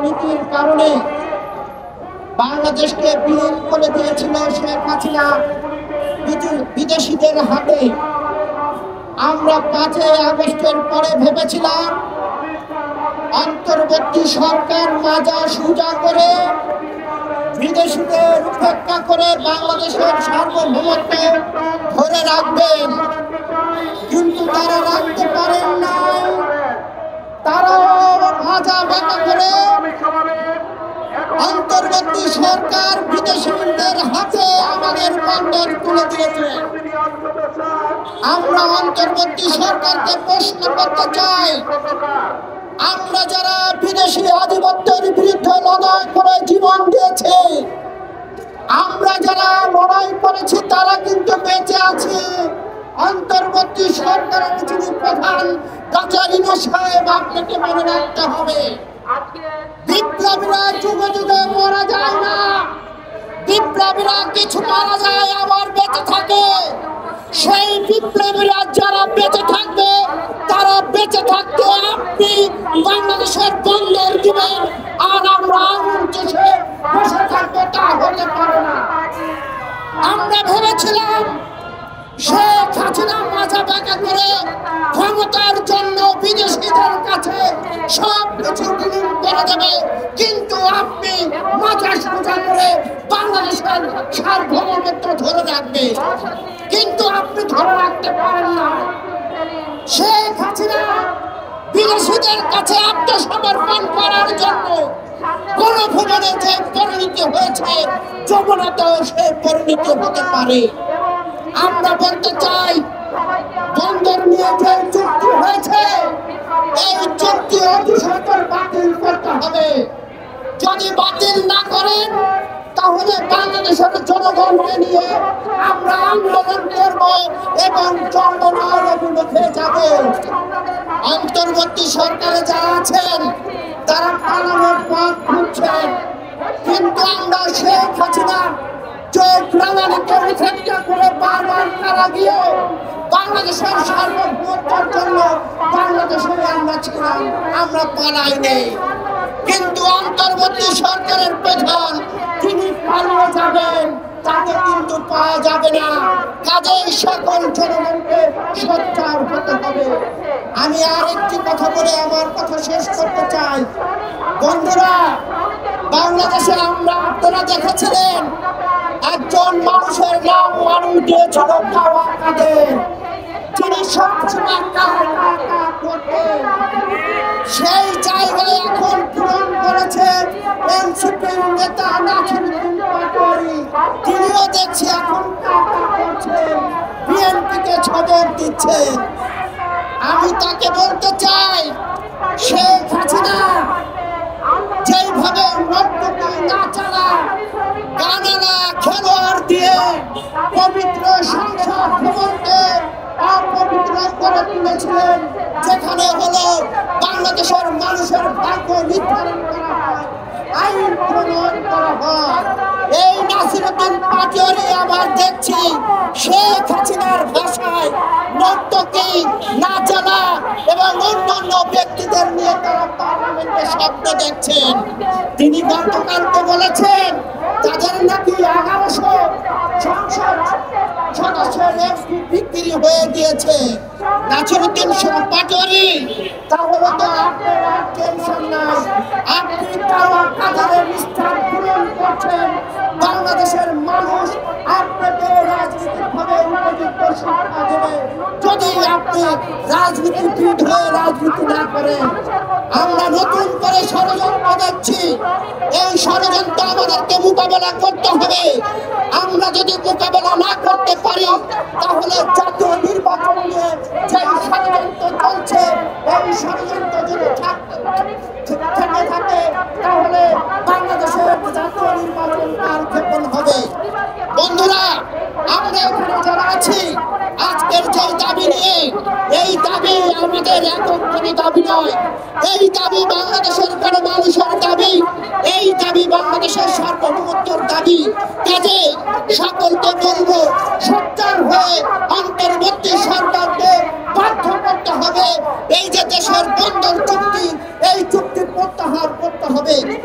নীতির কারণে বাংলাদেশকে বিলীন করে দিয়েছিল শেখ হাসিনা বিদেশিদের হাতে। আমরা 5ই আগস্টের পরে ভেবেছিলাম অন্তর্বর্তী সরকার মাজা সোজা করে বিদেশিদের উপেক্ষা করে বাংলাদেশের সার্বভৌমত্ব ধরে রাখবেন, কিন্তু তারা রাখতে পারেন নাই। তারাও মাজা বাঁকা করে অন্তর্বর্তী সরকার বিদেশিদের হাতে আমাদের বন্দর তুলে দিয়েছে। আমরা অন্তর্বর্তী সরকারকে প্রশ্ন করতে চাই, আমরা যারা বিদেশি আধিপত্যের বিরুদ্ধে লড়াই করে জীবন দিয়েছে, আমরা যারা লড়াই করেছি তারা কিন্তু বেঁচে আছে। অন্তর্বর্তী সরকারের যিনি প্রধান ডক্টর ইউনূস সাহেব, আপনাকে মনে রাখতে হবে, বিপ্লবীরা যুগে যুগে মারা যায় না, বিপ্লবীরা কিছু মারা যায় আবার বেঁচে থাকে। সেই বিপ্লবীরা যারা বেঁচে থাকবে, তারা বেঁচে থাকতে আপনি বাংলাদেশের বন্দর দিবেন আর আমরা আগুন চষে বসে থাকবো, তা হতে পারে না। আমরা ভেবেছিলাম শেখ হাসিনা মাজা বাঁকা করে ক্ষমতার জন্য বিদেশিদের কাছে সব কিছু বিলীন করে দেবে, কিন্তু আপনি মাজা সোজা করে বাংলাদেশের সার্বভৌমত্ব ধরে রাখবে, কিন্তু আপনি ধরে রাখতে পারেন না। শেখ হাসিনা বিদেশিদের কাছে আত্মসমর্পণ করার জন্য গণভবনে যে পরিণতি হয়েছে, যমুনাতেও সে পরিণতি হতে পারে। আমরা বলতে চাই, বন্দর নিয়ে যে চুক্তি হয়েছে, এই চুক্তি অতি সত্বর বাতিল করতে হবে। যদি বাতিল না করেন, তাহলে বাংলাদেশের জনগণকে নিয়ে আমরা আন্দোলন করব এবং যন্ত্রণার অভিমুখে যাব। অন্তর্বর্তী সরকারে যারা আছেন তারা পালানোর পথ খুঁজছেন, কিন্তু আমরা শেখ হাসিনা চোখ রাঙানিকে উপেক্ষা করে বারবার তারা গিয়ে বাংলাদেশের সার্বভৌমত্বের জন্য বাংলাদেশে আমরা ছিলাম, আমরা পালাইনি। কিন্তু অন্তর্বর্তী সরকারের প্রধান তিনি পালিয়ে যাবেন, তাকে কিন্তু পাওয়া যাবে না। কাজেই সকল জনগণকে সোচ্চার হতে হবে। আমি আরেকটি কথা বলে আমার কথা শেষ করতে চাই। বন্ধুরা, বাংলাদেশে আপনারা দেখেছিলেন একজন মানুষের নাম মানুষ দিয়েছিল কাওয়া কাদের, তিনি সবসময় করতেন। সেই জায়গায় এখন পূরণ করেছে এনসিপির নেতা নাসিরউদ্দিন পাটোয়ারি, তিনিও দেখছি এখন করছেন, বিএনপিকে ছবর দিচ্ছেন। আমি তাকে বলতে চাই, শেখ হাসিনা যেইভাবে নর্তকী নাচালা গানালা খেলোয়াড় দিয়ে পবিত্র সংসদ ভবনকে অপবিত্র করে তুলেছিলেন, যেখানে হলো বাংলাদেশের মানুষের ভাগ্য নির্ধারণ করা হয়, আইন প্রণয়ন করা হয়। এই নাসিরউদ্দিন পাটোয়ারি আবার দেখছি শেখ হাসিনার ভাষায় নর্তকী নাচালা এবং অন্যান্য ব্যক্তিদের নিয়ে তারা পার্লামেন্টে শব্দ দেখছেন। তিনি গতকালকে বলেছেন তাদের নাকি 1100 সংসদ সদস্যের বিক্রি হয়ে গিয়েছে। নাসিরউদ্দিন পাটোয়ারি, তাহলে তো আপনার টেনশন নাই, আপনি কাওয়া কাদের স্থান পূরণ করছেন। বাংলাদেশের মানুষ আপনাকে রাজনৈতিকভাবে উপযুক্ত শিক্ষা দেবে যদি আপনি রাজনীতিবিদ হয়ে রাজনীতি না করেন। আমরা নতুন করে ষড়যন্ত্র দেখছি, এই ষড়যন্ত্র আমাদেরকে মোকাবেলা করতে হবে। আমরা যদি মোকাবেলা না করতে পারি, তাহলে জাতীয় নির্বাচন নিয়ে যে ষড়যন্ত্র চলছে, এই ষড়যন্ত্র যদি থেকে থাকে, তাহলে বাংলাদেশের জাতীয় নির্বাচন কালক্ষেপণ হবে। বন্ধুরা, আমরা এখানে যারা আছি, আজকের যে দাবি নিয়ে, এই দাবি আমাদের একক কোনো দাবি নয়, এই দাবি বাংলাদেশের গণমানুষের দাবি, এই দাবি বাংলাদেশের সার্বভৌমত্বের দাবি। কাজে সকলকে বলবো, সোচ্চার হয়ে অন্তর্বর্তী সরকারকে বাধ্য করতে হবে এই যে দেশের বন্দর চুক্তি, এই চুক্তি প্রত্যাহার করতে দরকার হবে।